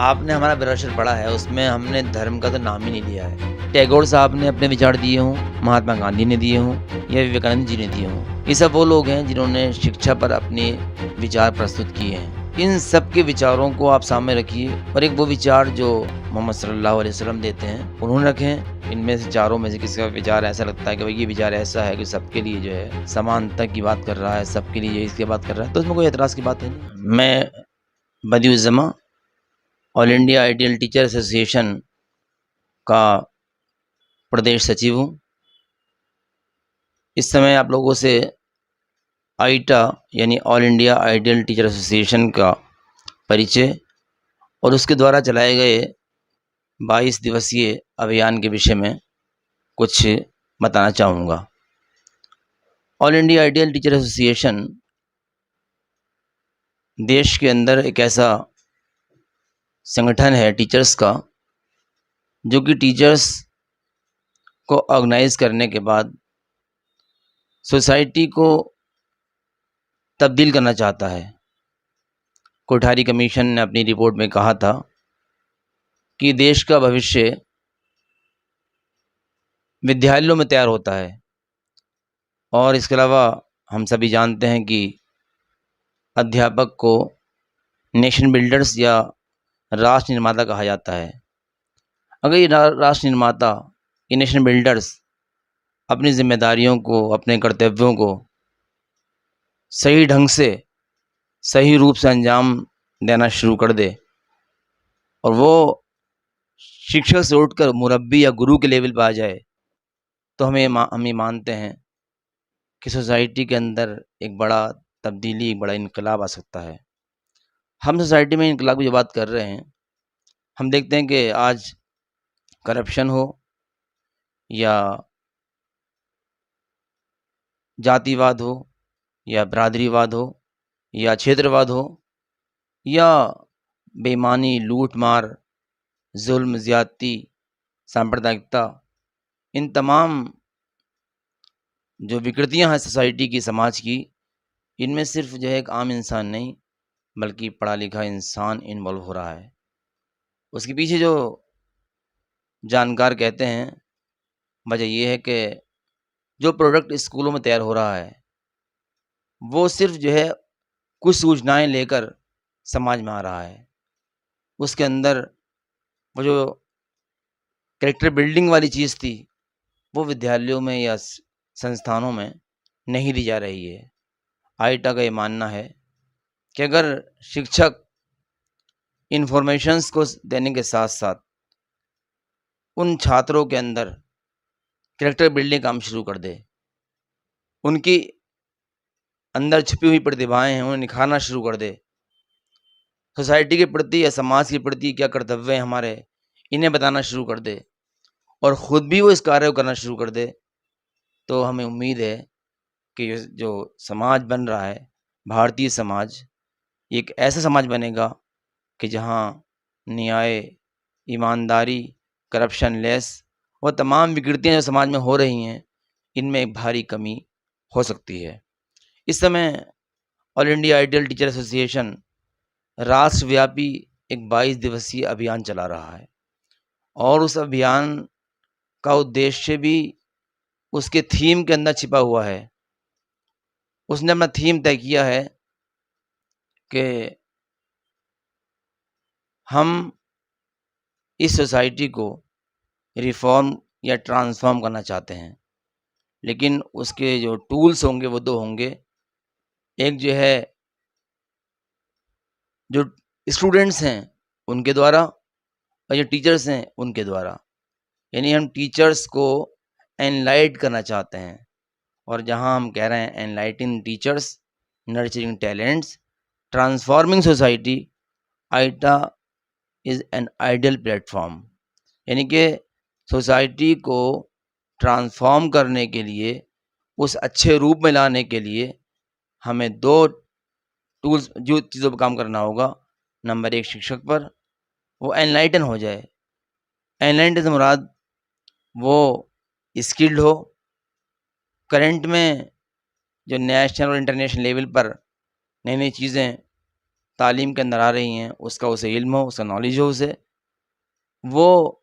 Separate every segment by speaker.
Speaker 1: आपने हमारा ब्रोशर पढ़ा है, उसमें हमने धर्म का तो नाम ही नहीं लिया है। टैगोर साहब ने अपने विचार दिए हों, महात्मा गांधी ने दिए हों या विवेकानंद जी ने दिए हों। ये सब वो लोग हैं जिन्होंने शिक्षा पर अपने विचार प्रस्तुत किए हैं। इन सब के विचारों को आप सामने रखिए और एक वो विचार जो मोहम्मद सल्लल्लाहु अलैहि वसल्लम देते हैं, उन्होंने रखे हैं। इनमें से चारों में से किसी का विचार ऐसा लगता है कि भाई ये विचार ऐसा है कि सबके लिए जो है समानता की बात कर रहा है, सबके लिए इसकी बात कर रहा है, तो उसमें कोई एतराज़ की बात है नहीं। मैं Badiuzzama all India ideal teacher association का प्रदेश सचिव हूँ। इस समय आप लोगों से आइटा यानी all India ideal teacher association का परिचय और उसके द्वारा चलाए गए 22 दिवसीय अभियान के विषय में कुछ बताना चाहूँगा। All India ideal teacher association देश के अंदर एक ऐसा संगठन है टीचर्स का, जो कि टीचर्स को ऑर्गेनाइज करने के बाद सोसाइटी को तब्दील करना चाहता है। कोठारी कमीशन ने अपनी रिपोर्ट में कहा था कि देश का भविष्य विद्यालयों में तैयार होता है और इसके अलावा हम सभी जानते हैं कि अध्यापक को नेशन बिल्डर्स या राष्ट्र निर्माता कहा जाता है। अगर ये राष्ट्र निर्माता, ये नेशन बिल्डर्स अपनी जिम्मेदारियों को, अपने कर्तव्यों को सही ढंग से, सही रूप से अंजाम देना शुरू कर दे और वो शिक्षक से उठकर मुरब्बी या गुरु के लेवल पर आ जाए, तो हम ये मानते हैं कि सोसाइटी के अंदर एक बड़ा तब्दीली, एक बड़ा इनकलाब आ सकता है। हम सोसाइटी में इनकलाब की जो बात कर रहे हैं, हम देखते हैं कि आज करप्शन हो या जातिवाद हो या बरादरीवाद हो या क्षेत्रवाद हो या बेईमानी, लूट-मार, जुल्म, ज़्यादती, सांप्रदायिकता, इन तमाम जो विकृतियाँ हैं सोसाइटी की, समाज की, इनमें सिर्फ़ जो है एक आम इंसान नहीं, बल्कि पढ़ा-लिखा इंसान इन्वॉल्व हो रहा है। उसके पीछे जो जानकार कहते हैं, वजह ये है कि जो प्रोडक्ट स्कूलों में तैयार हो रहा है, वो सिर्फ़ जो है कुछ सूचनाएँ लेकर समाज में आ रहा है। उसके अंदर वो जो कैरेक्टर बिल्डिंग वाली चीज़ थी, वो विद्यालयों में या संस्थानों में नहीं दी जा रही है। आइटा का ये मानना है कि अगर शिक्षक इन्फॉर्मेशंस को देने के साथ-साथ उन छात्रों के अंदर कैरेक्टर बिल्डिंग काम शुरू कर दे, उनकी अंदर छिपी हुई प्रतिभाएँ हैं, उन्हें निखारना शुरू कर दे, सोसाइटी के प्रति या समाज के प्रति क्या कर्तव्य हैं हमारे, इन्हें बताना शुरू कर दे और ख़ुद भी वो इस कार्य को करना शुरू कर दे, तो हमें उम्मीद है कि जो समाज बन रहा है, भारतीय समाज, एक ऐसा समाज बनेगा कि जहाँ न्याय, ईमानदारी, करप्शन लेस और तमाम विकृतियाँ जो समाज में हो रही हैं, इनमें एक भारी कमी हो सकती है। इस समय all India ideal teacher association राष्ट्रव्यापी एक 22 दिवसीय अभियान चला रहा है और उस अभियान का उद्देश्य भी उसके थीम के अंदर छिपा हुआ है। उसने अपना थीम तय किया है कि हम इस सोसाइटी को रिफ़ॉर्म या ट्रांसफ़ॉर्म करना चाहते हैं, लेकिन उसके जो टूल्स होंगे वो 2 होंगे। एक जो है जो स्टूडेंट्स हैं उनके द्वारा और जो टीचर्स हैं उनके द्वारा। यानी हम टीचर्स को एनलाइट करना चाहते हैं और जहाँ हम कह रहे हैं enlightening teachers, nurturing talents, transforming society, AITA is an ideal platform. यानी कि सोसाइटी को ट्रांसफॉर्म करने के लिए, उस अच्छे रूप में लाने के लिए हमें 2 टूल्स जो चीज़ों पर काम करना होगा। नंबर 1 शिक्षक पर, वो एनलाइटन हो जाए। एनलाइटन से मुराद वो स्किल्ड हो, करंट में जो नेशनल और इंटरनेशनल लेवल पर नई-नई चीज़ें तालीम के अंदर आ रही हैं, उसका उसे इल्म हो, उसका नॉलेज हो उसे, वो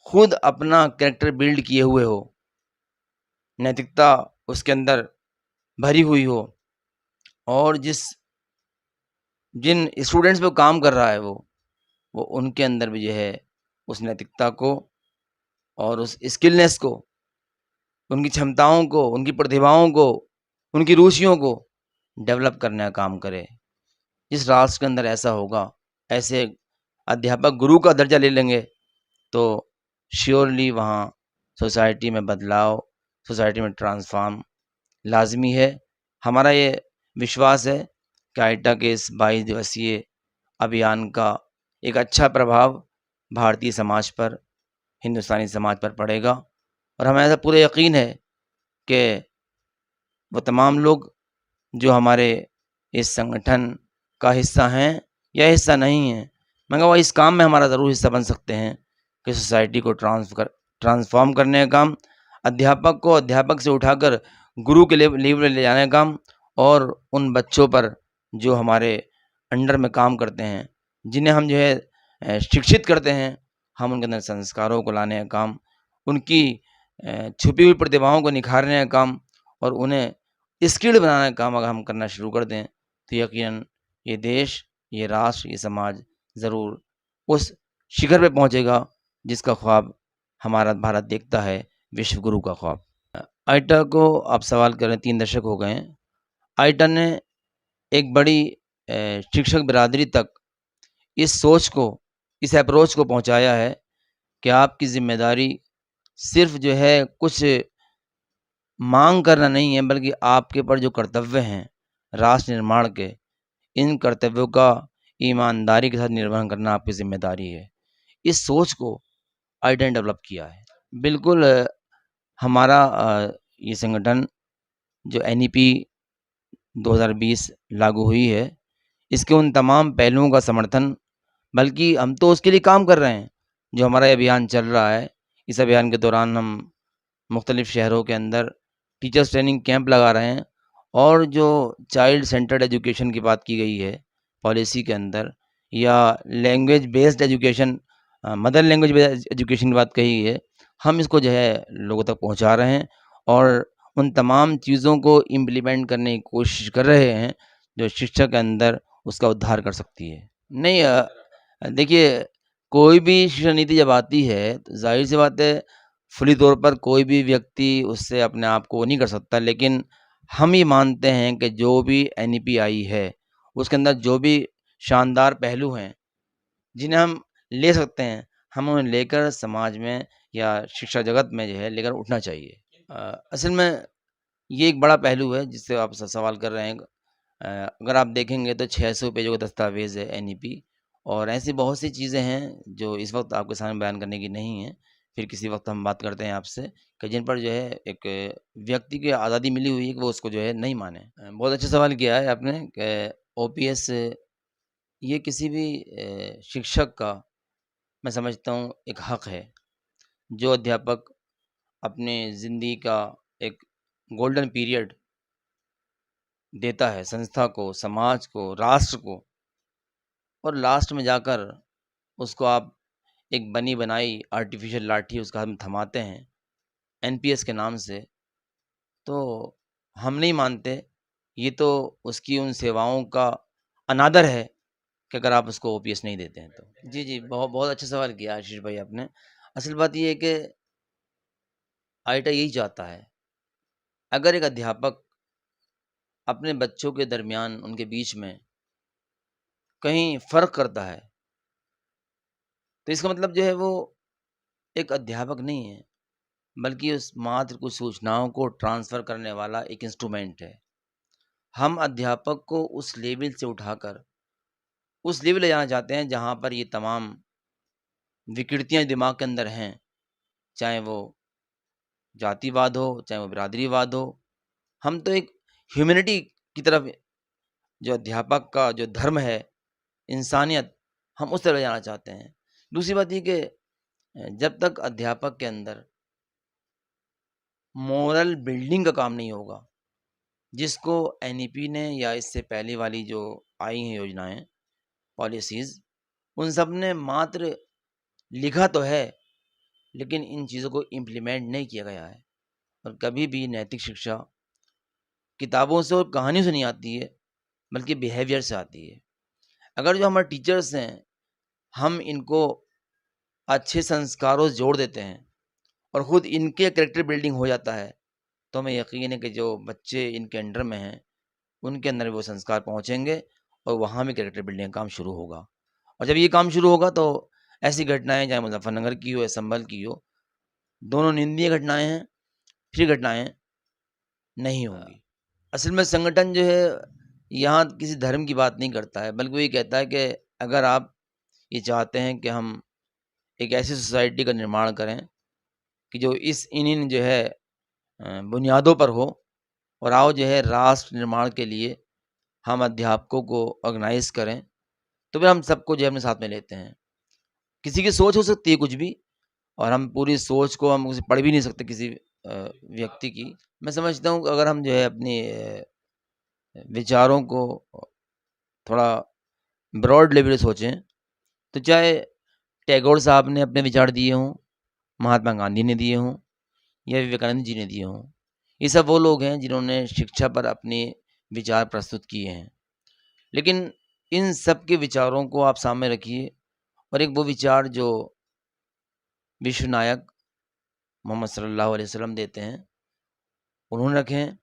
Speaker 1: खुद अपना कैरेक्टर बिल्ड किए हुए हो, नैतिकता उसके अंदर भरी हुई हो, और जिन स्टूडेंट्स पे काम कर रहा है वो उनके अंदर भी जो है उस नैतिकता को और उस स्किलनेस को, उनकी क्षमताओं को, उनकी प्रतिभाओं को, उनकी रुचियों को डेवलप करने का काम करे। जिस राष्ट्र के अंदर ऐसा होगा, ऐसे अध्यापक गुरु का दर्जा ले लेंगे, तो श्योरली वहाँ सोसाइटी में बदलाव, सोसाइटी में ट्रांसफॉर्म लाज़मी है। हमारा ये विश्वास है कि आईटा के इस 22 दिवसीय अभियान का एक अच्छा प्रभाव भारतीय समाज पर, हिंदुस्तानी समाज पर पड़ेगा, और हमें ऐसा पूरा यकीन है कि वो तमाम लोग जो हमारे इस संगठन का हिस्सा हैं या हिस्सा नहीं हैं, मगर वो इस काम में हमारा ज़रूर हिस्सा बन सकते हैं कि सोसाइटी को ट्रांसफॉर्म करने का काम, अध्यापक को अध्यापक से उठाकर गुरु के लेवल ले जाने का काम, और उन बच्चों पर जो हमारे अंडर में काम करते हैं, जिन्हें हम जो है शिक्षित करते हैं, हम उनके अंदर संस्कारों को लाने का काम, उनकी छुपी हुई प्रतिभाओं को निखारने का काम, और उन्हें स्किल्ड बनाने का काम अगर हम करना शुरू कर दें, तो यकीनन ये देश, ये राष्ट्र, ये समाज ज़रूर उस शिखर पे पहुँचेगा जिसका ख्वाब हमारा भारत देखता है, विश्व गुरु का ख्वाब। आईटा को आप सवाल कर रहे हैं, 3 दशक हो गए हैं। आईटा ने एक बड़ी शिक्षक बिरादरी तक इस सोच को, इस अप्रोच को पहुँचाया है कि आपकी ज़िम्मेदारी सिर्फ़ जो है कुछ माँग करना नहीं है, बल्कि आपके ऊपर जो कर्तव्य हैं राष्ट्र निर्माण के, इन कर्तव्यों का ईमानदारी के साथ निर्वहन करना आपकी ज़िम्मेदारी है। इस सोच को आईटा ने डेवलप किया है। बिल्कुल हमारा ये संगठन जो एनईपी 2020 लागू हुई है, इसके उन तमाम पहलुओं का समर्थन, बल्कि हम तो उसके लिए काम कर रहे हैं। जो हमारा ये अभियान चल रहा है, इस अभियान के दौरान हम मुख्तलिफ़ शहरों के अंदर टीचर्स ट्रेनिंग कैंप लगा रहे हैं, और जो चाइल्ड सेंटर्ड एजुकेशन की बात की गई है पॉलिसी के अंदर, या language based education, mother language based education की बात कही है, हम इसको जो है लोगों तक पहुंचा रहे हैं, और उन तमाम चीज़ों को इम्प्लीमेंट करने की कोशिश कर रहे हैं जो शिक्षा के अंदर उसका उद्धार कर सकती है। नहीं, देखिए, कोई भी शिक्षा नीति जब आती है, तो ज़ाहिर-सी बात है फुली तौर पर कोई भी व्यक्ति उससे अपने आप को वो नहीं कर सकता, लेकिन हम ये मानते हैं कि जो भी एनईपी आई है, उसके अंदर जो भी शानदार पहलू हैं, जिन्हें हम ले सकते हैं, हमें उन्हें लेकर समाज में या शिक्षा जगत में जो है लेकर उठना चाहिए। असल में ये एक बड़ा पहलू है जिससे आप सवाल कर रहे हैं। अगर आप देखेंगे तो 600 पेजों का दस्तावेज़ है एनईपी, और ऐसी बहुत सी चीज़ें हैं जो इस वक्त आपके सामने बयान करने की नहीं है। फिर किसी वक्त हम बात करते हैं आपसे कि जिन पर जो है एक व्यक्ति की आज़ादी मिली हुई है कि वो उसको जो है नहीं माने। बहुत अच्छा सवाल किया है आपने कि ओपीएस ये किसी भी शिक्षक का, मैं समझता हूँ, एक हक है। जो अध्यापक अपने ज़िंदगी का एक गोल्डन पीरियड देता है संस्था को, समाज को, राष्ट्र को, और लास्ट में जाकर उसको आप एक बनी बनाई आर्टिफिशियल लाठी उसका हाथ में थमाते हैं एनपीएस के नाम से, तो हम नहीं मानते। ये तो उसकी उन सेवाओं का अनादर है कि अगर आप उसको ओपीएस नहीं देते हैं तो। जी, जी, बहुत बहुत अच्छा सवाल किया आशीष भाई आपने। असल बात ये है कि आईटा यही चाहता है, अगर एक अध्यापक अपने बच्चों के दरमियान, उनके बीच में कहीं फ़र्क करता है, तो इसका मतलब जो है वो एक अध्यापक नहीं है, बल्कि उस मात्र कुछ सूचनाओं को ट्रांसफ़र करने वाला एक इंस्ट्रूमेंट है। हम अध्यापक को उस लेवल से उठाकर उस लेवल ले जाना चाहते हैं जहाँ पर ये तमाम विकृतियाँ दिमाग के अंदर हैं, चाहे वो जातिवाद हो, चाहे वो बिरादरीवाद हो। हम तो एक ह्यूमैनिटी की तरफ, जो अध्यापक का जो धर्म है, इंसानियत, हम उस तरफ ले जाना चाहते हैं। दूसरी बात ये कि जब तक अध्यापक के अंदर मोरल बिल्डिंग का काम नहीं होगा, जिसको एनईपी ने या इससे पहले वाली जो आई हैं योजनाएँ, पॉलिसीज़, उन सब ने मात्र लिखा तो है, लेकिन इन चीज़ों को इम्प्लीमेंट नहीं किया गया है। और कभी भी नैतिक शिक्षा किताबों से और कहानियों से नहीं आती है, बल्कि बिहेवियर से आती है। अगर जो हमारे टीचर्स हैं, हम इनको अच्छे संस्कारों से जोड़ देते हैं और खुद इनके कैरेक्टर बिल्डिंग हो जाता है, तो हमें यकीन है कि जो बच्चे इनके अंडर में हैं, उनके अंदर वो संस्कार पहुँचेंगे और वहाँ भी कैरेक्टर बिल्डिंग का काम शुरू होगा। और जब ये काम शुरू होगा तो ऐसी घटनाएँ चाहे मुज़फ्फरनगर की हो या संभल की हो, दोनों निंदनीय घटनाएँ हैं, फिर घटनाएँ नहीं होंगी। असल में संगठन जो है यहाँ किसी धर्म की बात नहीं करता है, बल्कि वो ये कहता है कि अगर आप ये चाहते हैं कि हम एक ऐसी सोसाइटी का निर्माण करें कि जो इन जो है बुनियादों पर हो, और आओ जो है राष्ट्र निर्माण के लिए हम अध्यापकों को ऑर्गेनाइज़ करें, तो फिर हम सबको जो है अपने साथ में लेते हैं। किसी की सोच हो सकती है कुछ भी, और हम पूरी सोच को हम उसे पढ़ भी नहीं सकते किसी व्यक्ति की। मैं समझता हूँ कि अगर हम जो है अपने विचारों को थोड़ा ब्रॉड लेवल पे सोचें, तो चाहे टैगोर साहब ने अपने विचार दिए हों, महात्मा गांधी ने दिए हों या विवेकानंद जी ने दिए हों, ये सब वो लोग हैं जिन्होंने शिक्षा पर अपने विचार प्रस्तुत किए हैं। लेकिन इन सब के विचारों को आप सामने रखिए और एक वो विचार जो विश्व नायक मोहम्मद सल्लल्लाहु अलैहि वसल्लम देते हैं, उन्होंने रखे हैं।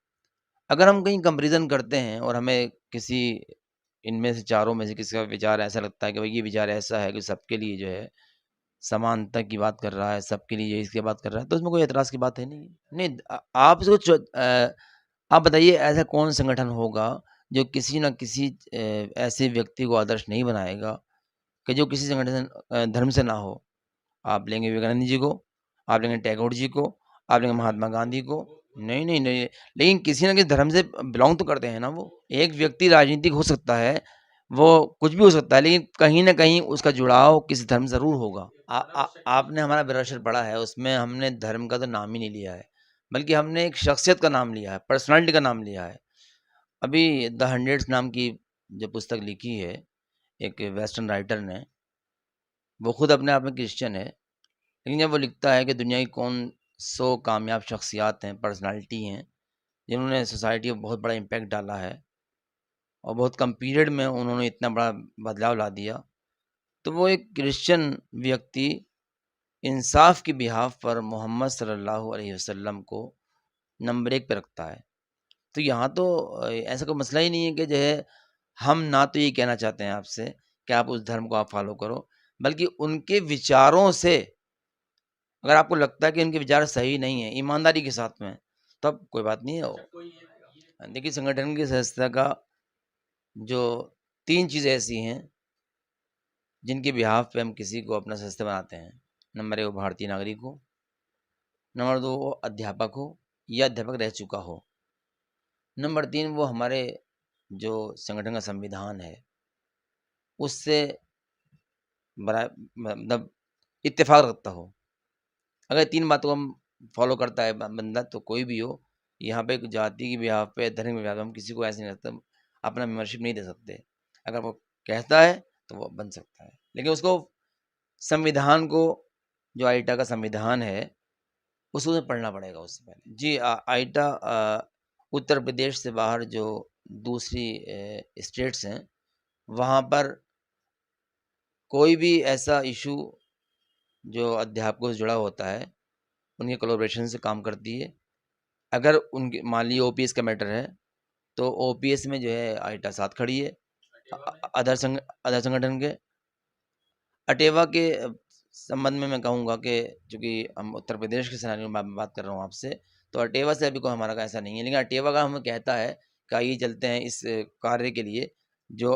Speaker 1: अगर हम कहीं कंपैरिज़न करते हैं और हमें किसी इनमें से चारों में से किसी का विचार ऐसा लगता है कि भाई ये विचार ऐसा है कि सबके लिए जो है समानता की बात कर रहा है, सबके लिए इसकी बात कर रहा है, तो उसमें कोई ऐतराज़ की बात है नहीं। नहीं, आप इसको आप बताइए ऐसा कौन संगठन होगा जो किसी न किसी ऐसे व्यक्ति को आदर्श नहीं बनाएगा कि जो किसी संगठन धर्म से ना हो। आप लेंगे विवेकानंद जी को, आप लेंगे टैगोर जी को, आप लेंगे महात्मा गांधी को। नहीं, नहीं, नहीं, लेकिन किसी न किसी धर्म से बिलॉन्ग तो करते हैं ना वो। एक व्यक्ति राजनीतिक हो सकता है, वो कुछ भी हो सकता है, लेकिन कहीं न कहीं उसका जुड़ाव किसी धर्म से ज़रूर होगा। आपने हमारा ब्रोशर पढ़ा है, उसमें हमने धर्म का तो नाम ही नहीं लिया है, बल्कि हमने एक शख्सियत का नाम लिया है, पर्सनैलिटी का नाम लिया है। अभी द हंड्रेड्स नाम की जो पुस्तक लिखी है, एक वेस्टर्न राइटर ने, वो खुद अपने आप में क्रिश्चियन है। लेकिन जब वो लिखता है कि दुनिया की कौन 100 कामयाब शख्सियात हैं, पर्सनैलिटी हैं, जिन्होंने सोसाइटी में बहुत बड़ा इम्पैक्ट डाला है और बहुत कम पीरियड में उन्होंने इतना बड़ा बदलाव ला दिया, तो वो एक क्रिश्चियन व्यक्ति इंसाफ की बिहाफ पर मोहम्मद सल्लल्लाहु अलैहि वसल्लम को नंबर 1 पे रखता है। तो यहाँ तो ऐसा कोई मसला ही नहीं है कि जो है हम ना तो ये कहना चाहते हैं आपसे कि आप उस धर्म को आप फ़ॉलो करो, बल्कि उनके विचारों से अगर आपको लगता है कि उनके विचार सही नहीं है, ईमानदारी के साथ में, तब कोई बात नहीं है वो। देखिए संगठन की सदस्यता का जो 3 चीज़ें ऐसी हैं, जिनके बिहाफ़ पे हम किसी को अपना सदस्य बनाते हैं। नंबर 1 वो भारतीय नागरिक हो, नंबर 2 वो अध्यापक हो या अध्यापक रह चुका हो, नंबर 3 वो हमारे जो संगठन का संविधान है, उससे बरा मतलब इत्तेफ़ाक रखता हो। अगर 3 बातों को हम फ़ॉलो करता है बंदा, तो कोई भी हो, यहाँ पे एक जाति की बिहाफ़ पे, धर्म की बिहाफ़ पे हम किसी को ऐसे नहीं रखते, अपना मेंबरशिप नहीं दे सकते। अगर वो कहता है, तो वो बन सकता है। लेकिन उसको संविधान को, जो आईटा का संविधान है, उसको पढ़ना पड़ेगा उससे पहले। जी, आईटा उत्तर प्रदेश से बाहर जो दूसरी स्टेट्स हैं, वहाँ पर कोई भी ऐसा इश्यू जो अध्यापकों से जुड़ा होता है, उनके कोलैबोरेशन से काम करती है। अगर उनके मान लीजिए ओपीएस का मैटर है, तो ओपीएस में जो है आईटा साथ खड़ी है अदर संगठन के। अटेवा के संबंध में मैं कहूँगा कि चूँकि हम उत्तर प्रदेश के सिनेरियो में बात कर रहा हूँ आपसे, तो अटेवा से अभी कोई हमारा ऐसा नहीं है। लेकिन अटेवा का हमें कहता है कि आइए चलते हैं इस कार्य के लिए, जो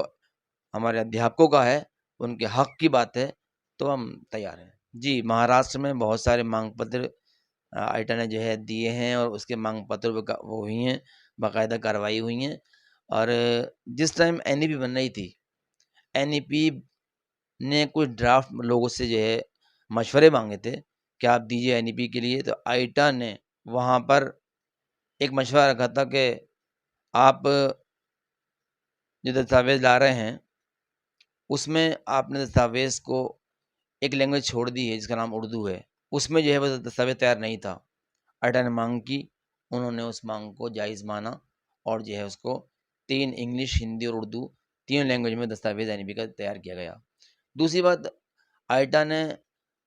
Speaker 1: हमारे अध्यापकों का है, उनके हक की बात है, तो हम तैयार हैं। जी, महाराष्ट्र में बहुत सारे मांग पत्र आईटा ने जो है दिए हैं और उसके मांग पत्र वो हुई हैं, बाकायदा कार्रवाई हुई हैं। और जिस टाइम एनईपी बन रही थी, एनईपी ने कुछ ड्राफ्ट लोगों से जो है मशवरे मांगे थे कि आप दीजिए एनईपी के लिए, तो आईटा ने वहाँ पर एक मशवरा रखा था कि आप जो दस्तावेज ला रहे हैं, उसमें आपने दस्तावेज़ को एक लैंग्वेज छोड़ दी है जिसका नाम उर्दू है, उसमें जो है वो दस्तावेज़ तैयार नहीं था। आईटा ने माँग की, उन्होंने उस माँग को जायज़ माना और जो है उसको 3 इंग्लिश, हिंदी और उर्दू तीनों लैंग्वेज में दस्तावेज़ एनबी का तैयार किया गया। दूसरी बात, आईटा ने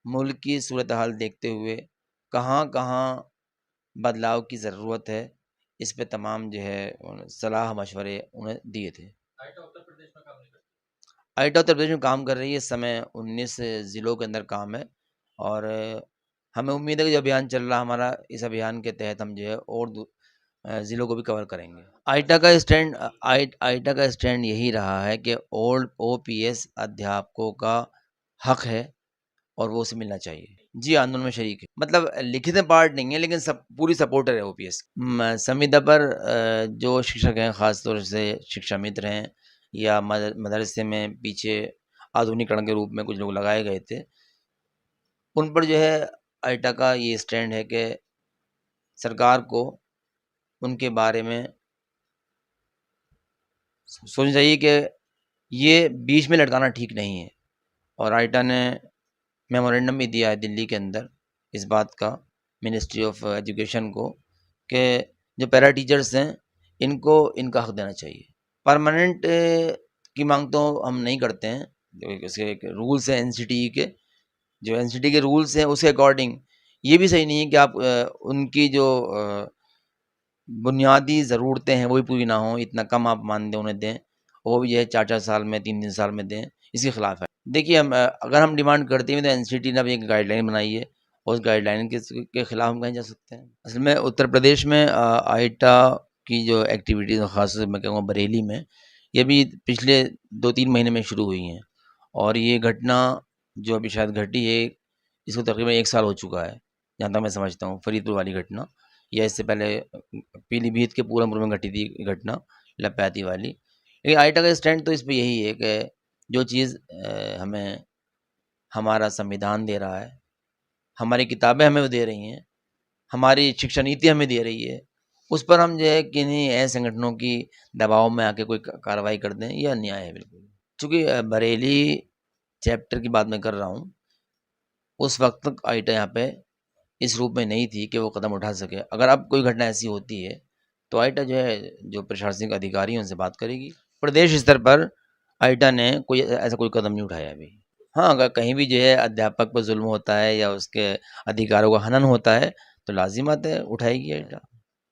Speaker 1: मुल्क की सूरत हाल देखते हुए कहाँ-कहाँ बदलाव की ज़रूरत है, इस पे तमाम जो है सलाह-मशवरे उन्हें दिए थे। आईटा उत्तर प्रदेश में काम कर रही है, इस समय 19 ज़िलों के अंदर काम है और हमें उम्मीद है कि जो अभियान चल रहा है हमारा, इस अभियान के तहत हम जो है और ज़िलों को भी कवर करेंगे। आईटा का स्टैंड यही रहा है कि ओल्ड ओपीएस अध्यापकों का हक है और वो उसे मिलना चाहिए। जी, आंदोलन में शरीक है। मतलब लिखित में पार्ट नहीं है लेकिन सब पूरी सपोर्टर है ओपीएस। संविदा पर जो शिक्षक हैं, ख़ास तौर से शिक्षा मित्र हैं या मदरसे में पीछे आधुनिकीकरण के रूप में कुछ लोग लगाए गए थे, उन पर जो है आईटा का ये स्टैंड है कि सरकार को उनके बारे में सोचना चाहिए कि ये बीच में लटकाना ठीक नहीं है और आईटा ने मेमोरेंडम भी दिया है दिल्ली के अंदर इस बात का, मिनिस्ट्री ऑफ एजुकेशन को, कि जो पैरा टीचर्स हैं इनको इनका हक देना चाहिए। परमानेंट की मांग तो हम नहीं करते हैं, इसके एक रूल्स हैं एनसीटीई के, जो एनसीटीई के रूल्स हैं उसके अकॉर्डिंग ये भी सही नहीं है कि आप उनकी जो बुनियादी ज़रूरतें हैं वो भी पूरी ना हों, इतना कम आप मानदेय उन्हें दें, वो भी जो है 4-4 साल में, 3-3 साल में दें, इसके खिलाफ है। देखिए अगर हम डिमांड करते हैं तो एनसीटी ने अभी एक गाइडलाइन बनाई है और उस गाइडलाइन के खिलाफ हम कहीं जा सकते हैं। असल में उत्तर प्रदेश में आईटा की जो एक्टिविटीज़ ख़ास तौर से मैं कहूँगा बरेली में, ये भी पिछले 2-3 महीने में शुरू हुई हैं और ये घटना जो अभी शायद घटी है, इसको तकरीबन 1 साल हो चुका है, जहाँ तक मैं समझता हूँ, फरीदपुर वाली घटना, या इससे पहले पीलीभीत के पूरनपुर में घटी थी घटना, लपैती वाली। लेकिन आईटा का स्टैंड तो इस पे यही है कि जो चीज़ हमें हमारा संविधान दे रहा है, हमारी किताबें हमें वो दे रही हैं, हमारी शिक्षा नीति हमें दे रही है, उस पर हम जो है किन्हीं ऐसे संगठनों की दबाव में आके कोई कार्रवाई कर दें, ये अन्याय है बिल्कुल। चूँकि बरेली चैप्टर की बात मैं कर रहा हूँ, उस वक़्त तक आईटा यहाँ पे इस रूप में नहीं थी कि वो कदम उठा सके। अगर अब कोई घटना ऐसी होती है, तो आईटा जो है, जो प्रशासनिक अधिकारी हैं उनसे बात करेगी। प्रदेश स्तर पर आईटा ने ऐसा कोई कदम नहीं उठाया अभी। हाँ, अगर कहीं भी जो है अध्यापक पर ज़ुल्म होता है या उसके अधिकारों का हनन होता है, तो लाज़िमत है उठाएगी आईटा।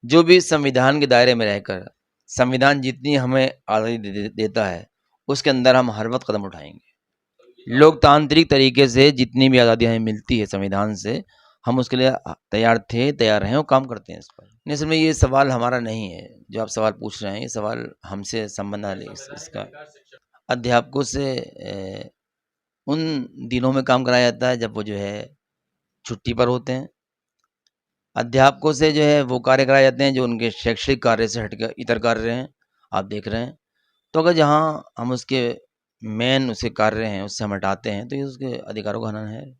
Speaker 1: जो भी संविधान के दायरे में रहकर, संविधान जितनी हमें आज़ादी देता है, उसके अंदर हम हर वक़्त कदम उठाएँगे। लोकतांत्रिक तरीके से जितनी भी आज़ादी हमें मिलती है संविधान से, हम उसके लिए तैयार थे, तैयार हैं और काम करते हैं इस पर। नहीं, असल में ये सवाल हमारा नहीं है, जो आप सवाल पूछ रहे हैं, ये सवाल हमसे संबंध वाले इसका अध्यापकों से उन दिनों में काम कराया जाता है जब वो जो है छुट्टी पर होते हैं। अध्यापकों से जो है वो कार्य कराए जाते हैं जो उनके शैक्षिक कार्य से हटकर इतर कार्य हैं, आप देख रहे हैं। तो अगर जहाँ हम उसके मेन उसके कार्य हैं, उससे हम हटाते हैं, तो ये उसके अधिकारों का हनन है।